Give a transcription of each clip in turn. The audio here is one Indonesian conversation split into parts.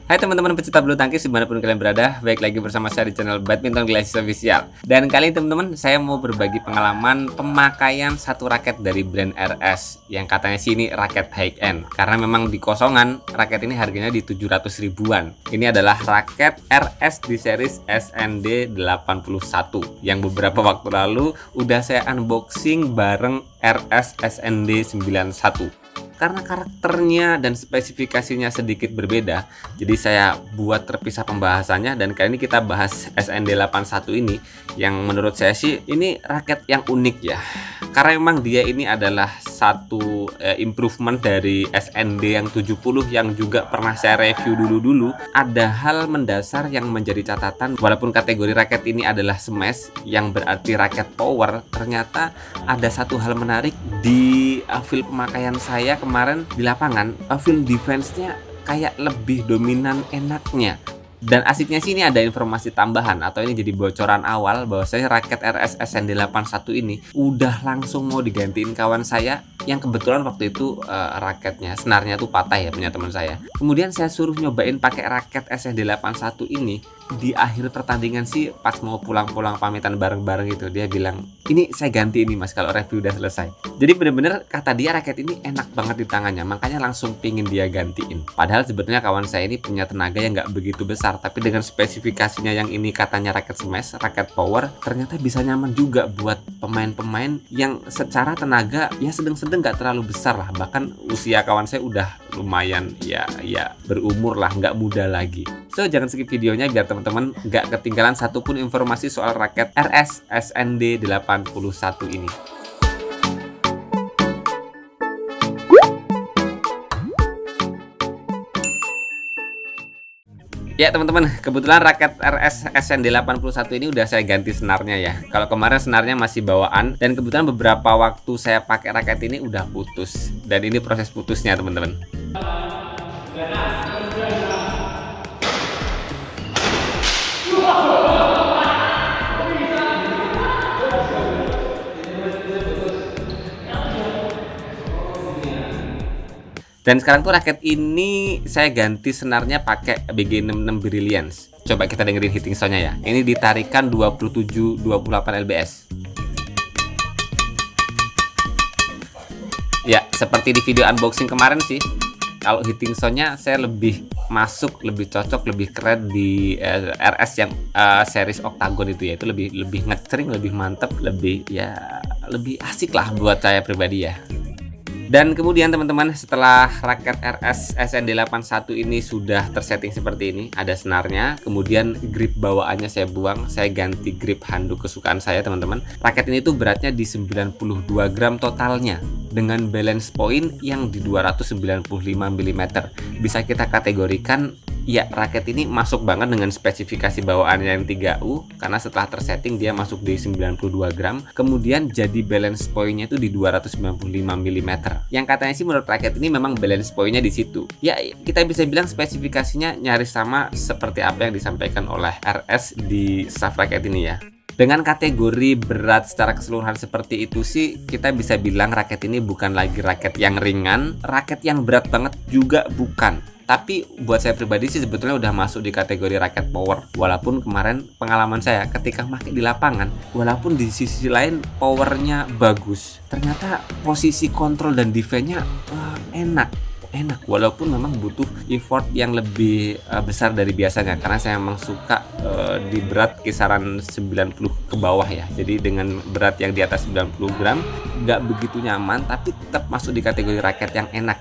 Hai teman-teman pecinta bulu tangkis dimanapun kalian berada, baik lagi bersama saya di channel Badminton Glasses Official. Dan kali ini teman-teman saya mau berbagi pengalaman pemakaian satu raket dari brand RS yang katanya sih ini raket high end. Karena memang di kosongan raket ini harganya di 700 ribuan. Ini adalah raket RS di series SND 81 yang beberapa waktu lalu udah saya unboxing bareng RS SND 91. Karena karakternya dan spesifikasinya sedikit berbeda, jadi saya buat terpisah pembahasannya, dan kali ini kita bahas SND 81 ini yang menurut saya sih ini raket yang unik ya. Karena memang dia ini adalah satu improvement dari SND yang 70 yang juga pernah saya review dulu-dulu. Ada hal mendasar yang menjadi catatan, walaupun kategori raket ini adalah smash yang berarti raket power, ternyata ada satu hal menarik di feel pemakaian saya kemarin di lapangan. Feel defense-nya kayak lebih dominan enaknya. Dan asiknya sih ini ada informasi tambahan atau ini jadi bocoran awal bahwasanya raket RS SND 81 ini udah langsung mau digantiin kawan saya yang kebetulan waktu itu raketnya senarnya tuh patah ya, punya teman saya. Kemudian saya suruh nyobain pakai raket SND 81 ini. Di akhir pertandingan sih pas mau pulang-pulang pamitan bareng-bareng gitu, dia bilang, "Ini saya ganti ini Mas kalau review udah selesai." Jadi bener-bener kata dia raket ini enak banget di tangannya, makanya langsung pingin dia gantiin. Padahal sebetulnya kawan saya ini punya tenaga yang nggak begitu besar, tapi dengan spesifikasinya yang ini katanya raket smash, raket power, ternyata bisa nyaman juga buat pemain-pemain yang secara tenaga ya sedang-sedang, nggak terlalu besar lah. Bahkan usia kawan saya udah lumayan ya berumur lah, nggak muda lagi. So jangan skip videonya biar teman-teman nggak ketinggalan satupun informasi soal raket RS SND 81 ini. Ya teman-teman, kebetulan raket RS SND 81 ini udah saya ganti senarnya ya. Kalau kemarin senarnya masih bawaan, dan kebetulan beberapa waktu saya pakai raket ini udah putus. Dan ini proses putusnya teman-teman. Dan sekarang tuh raket ini saya ganti senarnya pakai BG66 Brilliance. Coba kita dengerin hitting soundnya ya. Ini ditarikan 27-28 lbs. Ya, seperti di video unboxing kemarin sih. Kalau hitting soundnya saya lebih masuk, lebih cocok, lebih keren di RS yang series Octagon itu ya. Itu lebih ngecering, lebih mantep, lebih asik lah buat saya pribadi ya. Dan kemudian teman-teman, setelah raket RS SND 81 ini sudah tersetting seperti ini, ada senarnya, kemudian grip bawaannya saya buang, saya ganti grip handuk kesukaan saya teman-teman. Raket ini tuh beratnya di 92 gram totalnya dengan balance point yang di 295 mm. Bisa kita kategorikan ya raket ini masuk banget dengan spesifikasi bawaannya yang 3U, karena setelah tersetting dia masuk di 92 gram. Kemudian jadi balance pointnya itu di 295 mm. Yang katanya sih menurut raket ini memang balance pointnya di situ. Ya kita bisa bilang spesifikasinya nyaris sama seperti apa yang disampaikan oleh RS di staff raket ini ya. Dengan kategori berat secara keseluruhan seperti itu sih, kita bisa bilang raket ini bukan lagi raket yang ringan, raket yang berat banget juga bukan. Tapi buat saya pribadi sih sebetulnya udah masuk di kategori raket power. Walaupun kemarin pengalaman saya ketika pakai di lapangan, walaupun di sisi lain powernya bagus, ternyata posisi kontrol dan defense-nya enak. Walaupun memang butuh effort yang lebih besar dari biasanya, karena saya memang suka di berat kisaran 90 ke bawah ya. Jadi dengan berat yang di atas 90 gram nggak begitu nyaman, tapi tetap masuk di kategori raket yang enak.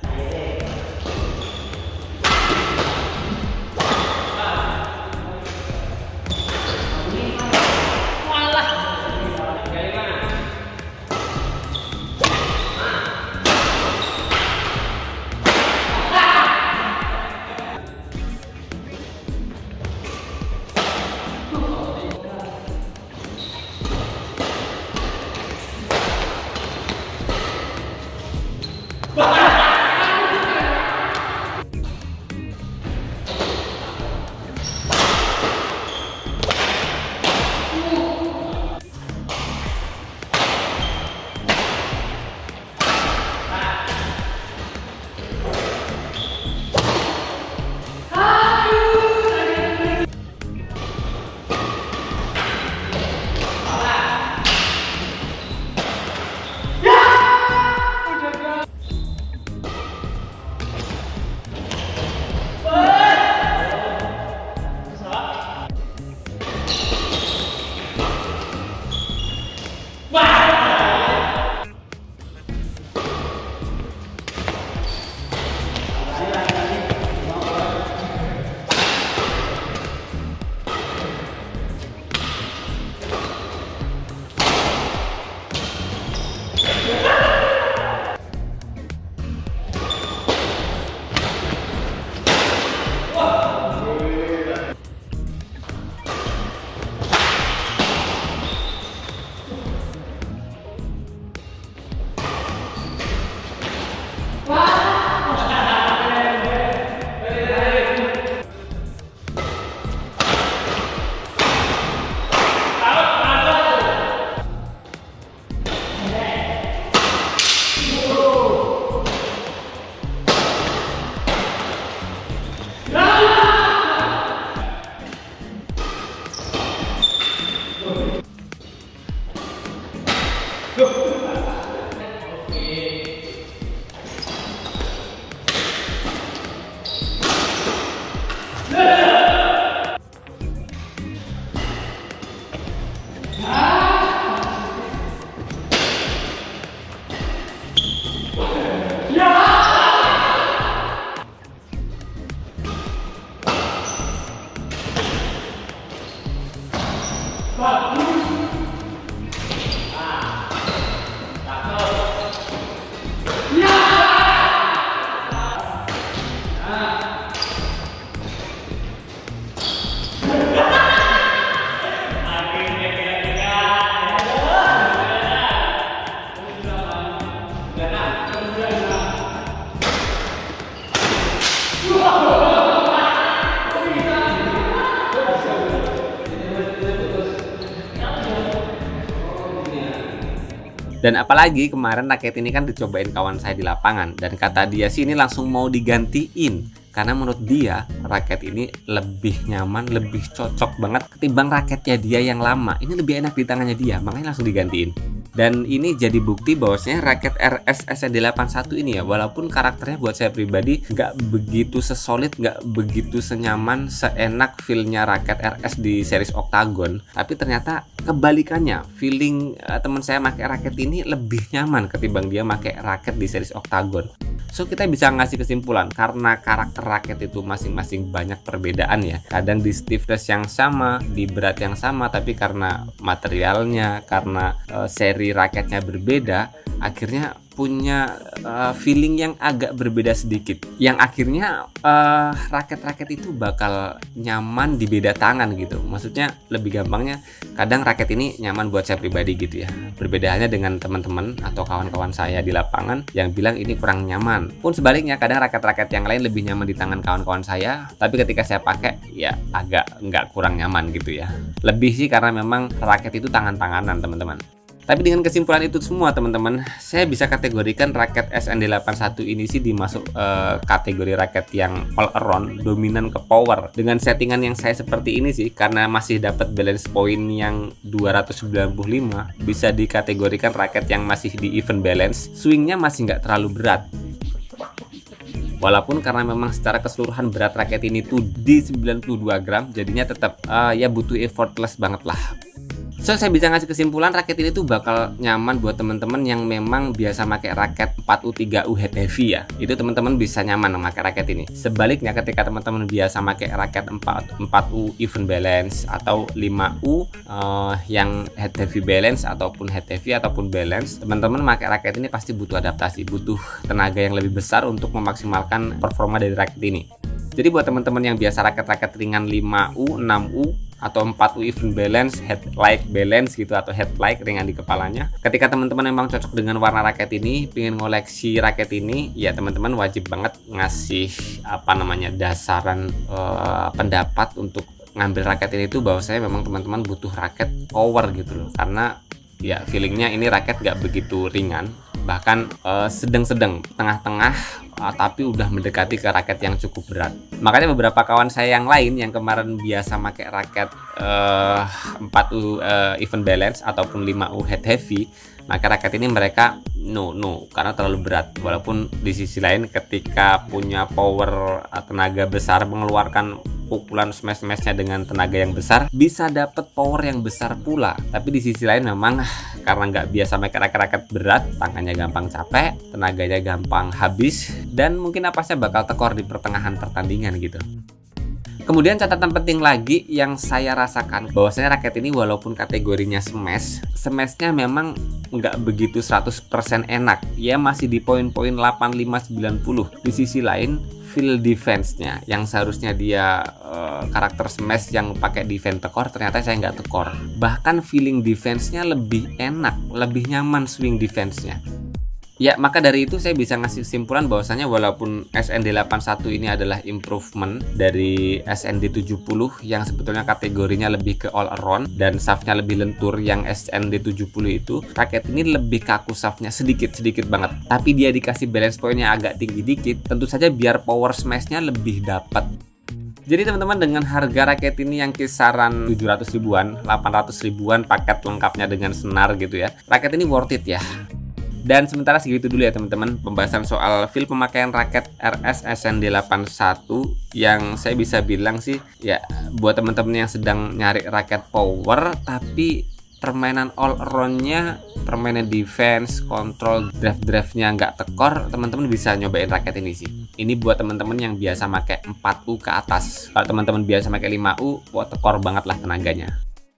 Dan apalagi kemarin raket ini kan dicobain kawan saya di lapangan, dan kata dia sih ini langsung mau digantiin karena menurut dia raket ini lebih nyaman, lebih cocok banget ketimbang raketnya dia yang lama. Ini lebih enak di tangannya dia, makanya langsung digantiin. Dan ini jadi bukti bahwasanya raket RS SND81 ini ya, walaupun karakternya buat saya pribadi nggak begitu sesolid, nggak begitu senyaman, seenak feelnya raket RS di series Octagon, tapi ternyata kebalikannya, feeling teman saya pakai raket ini lebih nyaman ketimbang dia pakai raket di series Octagon. So kita bisa ngasih kesimpulan karena karakter raket itu masing-masing banyak perbedaan ya. Kadang di stiffness yang sama, di berat yang sama, tapi karena materialnya, karena seri raketnya berbeda, akhirnya punya feeling yang agak berbeda sedikit, yang akhirnya raket-raket itu bakal nyaman di beda tangan gitu. Maksudnya lebih gampangnya, kadang raket ini nyaman buat saya pribadi gitu ya, perbedaannya dengan teman-teman atau kawan-kawan saya di lapangan yang bilang ini kurang nyaman. Pun sebaliknya, kadang raket-raket yang lain lebih nyaman di tangan kawan-kawan saya, tapi ketika saya pakai ya agak nggak kurang nyaman gitu ya. Lebih sih karena memang raket itu tangan-tanganan teman-teman. Tapi dengan kesimpulan itu semua teman-teman, saya bisa kategorikan raket SND81 ini sih dimasuk kategori raket yang all around, dominan ke power. Dengan settingan yang saya seperti ini sih, karena masih dapat balance point yang 295, bisa dikategorikan raket yang masih di even balance. Swingnya masih nggak terlalu berat. Walaupun karena memang secara keseluruhan berat raket ini tuh di 92 gram, jadinya tetap ya butuh effortless banget lah. So saya bisa ngasih kesimpulan raket ini tuh bakal nyaman buat teman-teman yang memang biasa pakai raket 4U 3U head heavy ya. Itu teman-teman bisa nyaman memakai raket ini. Sebaliknya ketika teman-teman biasa pakai raket 4U even balance atau 5U yang head heavy balance ataupun head heavy ataupun balance, teman-teman pakai raket ini pasti butuh adaptasi, butuh tenaga yang lebih besar untuk memaksimalkan performa dari raket ini. Jadi buat teman-teman yang biasa raket-raket ringan 5U, 6U atau 4U even balance, head like balance gitu, atau head like ringan di kepalanya, ketika teman-teman memang cocok dengan warna raket ini, pengen ngoleksi raket ini, ya teman-teman wajib banget ngasih dasaran pendapat untuk ngambil raket ini tuh bahwasanya memang teman-teman butuh raket power gitu loh, karena ya feelingnya ini raket gak begitu ringan, bahkan sedang-sedang, tengah-tengah, tapi udah mendekati ke raket yang cukup berat. Makanya beberapa kawan saya yang lain yang kemarin biasa pakai raket 4U even balance ataupun 5U head heavy, maka raket ini mereka no karena terlalu berat. Walaupun di sisi lain ketika punya power tenaga besar, mengeluarkan pukulan smash-smashnya dengan tenaga yang besar, bisa dapat power yang besar pula. Tapi di sisi lain memang karena nggak biasa pakai raket-raket berat, tangannya gampang capek, tenaganya gampang habis, dan mungkin napasnya bakal tekor di pertengahan pertandingan gitu. Kemudian catatan penting lagi yang saya rasakan, bahwasanya raket ini walaupun kategorinya smashnya memang nggak begitu 100% enak, ya masih di poin-poin 85-90. Di sisi lain, feel defense-nya yang seharusnya dia karakter smash yang pakai defense tekor, ternyata saya nggak tekor. Bahkan feeling defense-nya lebih enak, lebih nyaman swing defense-nya. Ya, maka dari itu saya bisa ngasih kesimpulan bahwasanya walaupun SND81 ini adalah improvement dari SND70 yang sebetulnya kategorinya lebih ke all around dan shaftnya lebih lentur yang SND70 itu, raket ini lebih kaku shaftnya sedikit banget. Tapi dia dikasih balance point-nya agak tinggi dikit, tentu saja biar power smash-nya lebih dapat. Jadi teman-teman, dengan harga raket ini yang kisaran 700 ribuan, 800 ribuan paket lengkapnya dengan senar gitu ya, raket ini worth it ya. Dan sementara segitu dulu ya teman-teman pembahasan soal feel pemakaian raket RS SND81 yang saya bisa bilang sih ya buat teman-teman yang sedang nyari raket power tapi permainan all around-nya, permainan defense, kontrol, drive-nya nggak tekor, teman-teman bisa nyobain raket ini sih. Ini buat teman-teman yang biasa pakai 4U ke atas. Kalau teman-teman biasa pakai 5U, wah tekor banget lah tenaganya.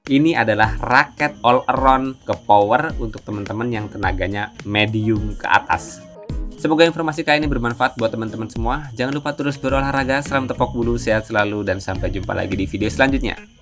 Ini adalah raket all around ke power untuk teman-teman yang tenaganya medium ke atas. Semoga informasi kali ini bermanfaat buat teman-teman semua. Jangan lupa terus berolahraga, salam tepok bulu, sehat selalu, dan sampai jumpa lagi di video selanjutnya.